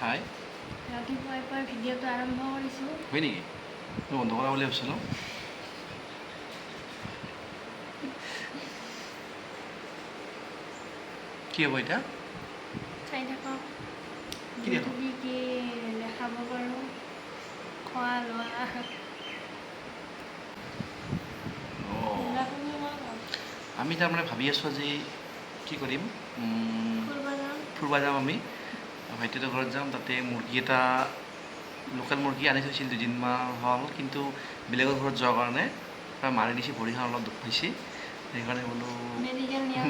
হাই ৰাতিপুৱাই পুৱাই ভিডিঅ'টো আৰম্ভ কৰিছোঁ। হয় নেকি? মই বন্ধ কৰা বুলি ভাবিছিলোঁ। কি হ'ব এতিয়া? চাই থাকক কি দেখোঁ? কি দেখাব পাৰোঁ, খোৱা লোৱা অঁ আমি তাৰমানে ভাবি আছোঁ আজি কি কৰিম, ফুৰিব যাম আমি ভাইটিহঁতৰ ঘৰত যাম। তাতে মুৰ্গী এটা লোকেল মুৰ্গী আনি থৈছিল দুদিনমান হ'ল, কিন্তু বেলেগৰ ঘৰত যোৱাৰ কাৰণে মাৰি দিছে, ভৰিখন অলপ দুখ পাইছে। সেইকাৰণে বোলো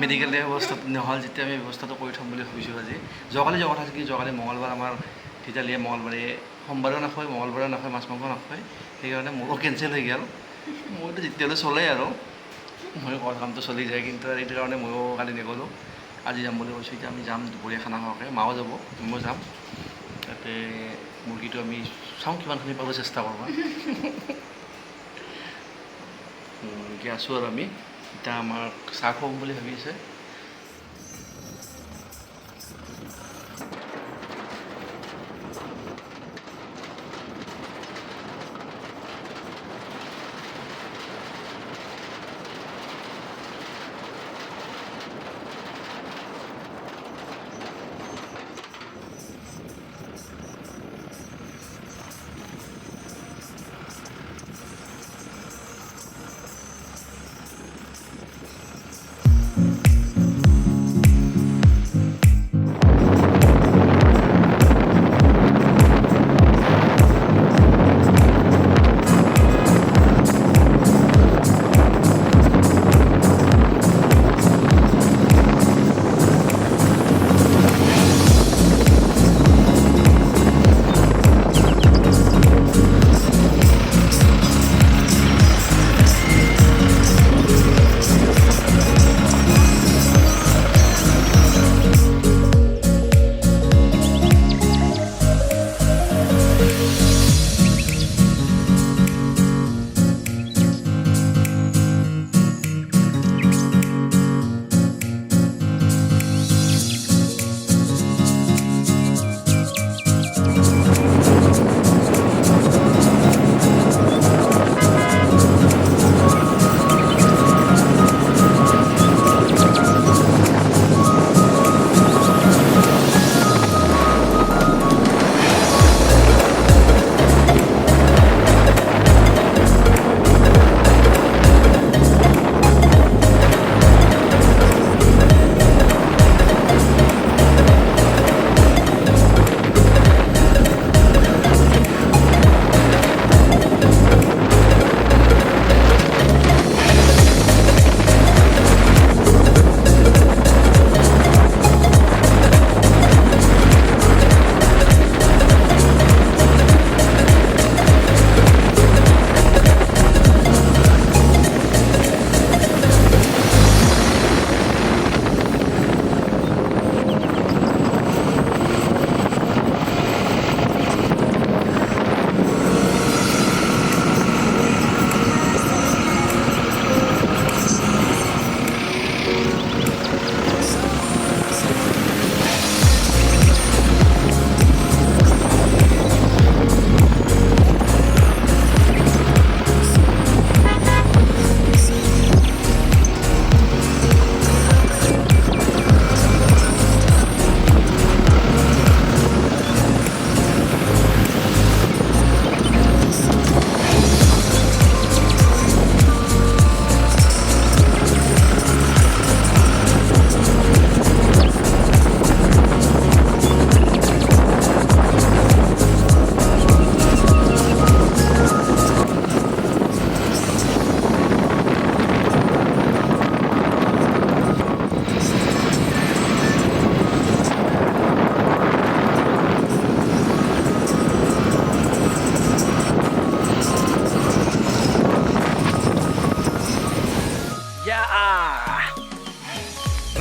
মেডিকেল নিয়াৰ ব্যৱস্থাটো নহ'ল, যেতিয়া আমি ব্যৱস্থাটো কৰি থ'ম বুলি ভাবিছোঁ আজি। যোৱাকালি যোৱা কথা আছিল, কিন্তু যোৱাকালি মঙলবাৰ আমাৰ তেতিয়াহ'লে মঙলবাৰে সোমবাৰেও নাখায়, মঙলবাৰেও নাখায়, মাছ মাংস নাখায়। সেইকাৰণে মোৰো কেঞ্চেল হৈ গ'ল। মইতো যেতিয়াহ'লে চলে আৰু ময়ো ঘৰ কামটো চলি যায়, কিন্তু এইটো কাৰণে ময়ো কালি নগ'লোঁ। আজি যাম বুলি কৈছোঁ। এতিয়া আমি যাম দুপৰীয়া খানা খোৱাকৈ, মাও যাব, ময়ো যাম। তাতে মুৰ্গীটো আমি চাওঁ কিমানখিনি পাব চেষ্টা কৰোঁ। এনেকৈ আছোঁ আৰু আমি এতিয়া আমাৰ চাহ খুৱাম বুলি ভাবি আছে।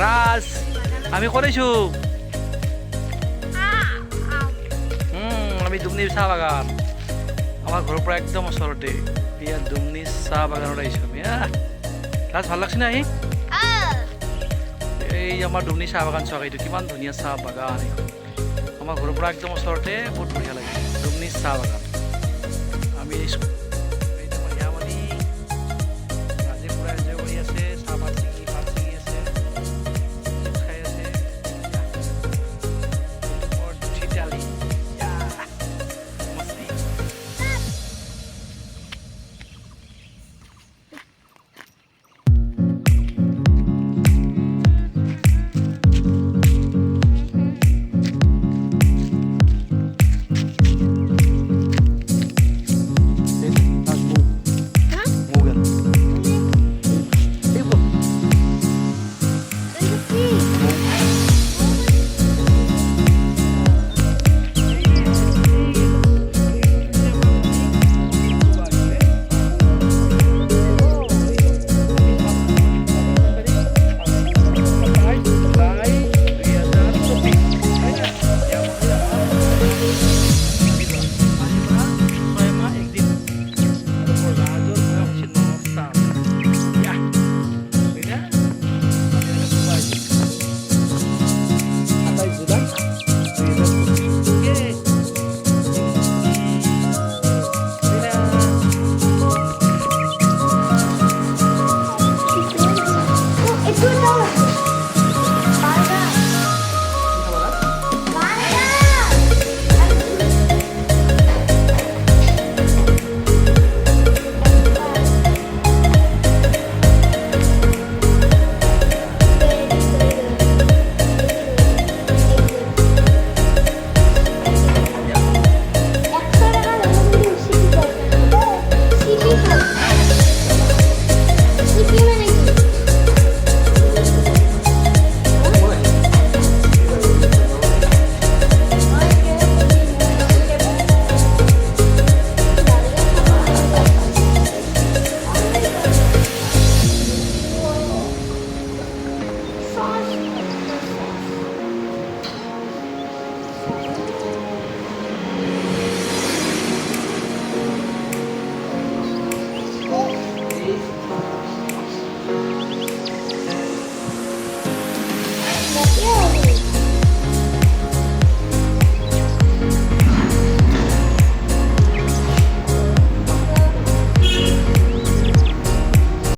ৰাজ আমি কৰেছু আমি দুমনি চাহ বাগান আমাৰ ঘৰেৰ পৰা একদম ওচৰতে ইয়াত দুমনি চাহ বাগানত আহিছোঁ আমি ৰাজ ভাল লাগছে না আহি এই আমাৰ দুমনি চাহ বাগান চাওক এইটো কিমান ধুনীয়া চাহ বাগান আমাৰ ঘৰৰ পৰা একদম ওচৰতে বহুত বঢ়িয়া লাগে ডুমনি চাহ বাগান আমি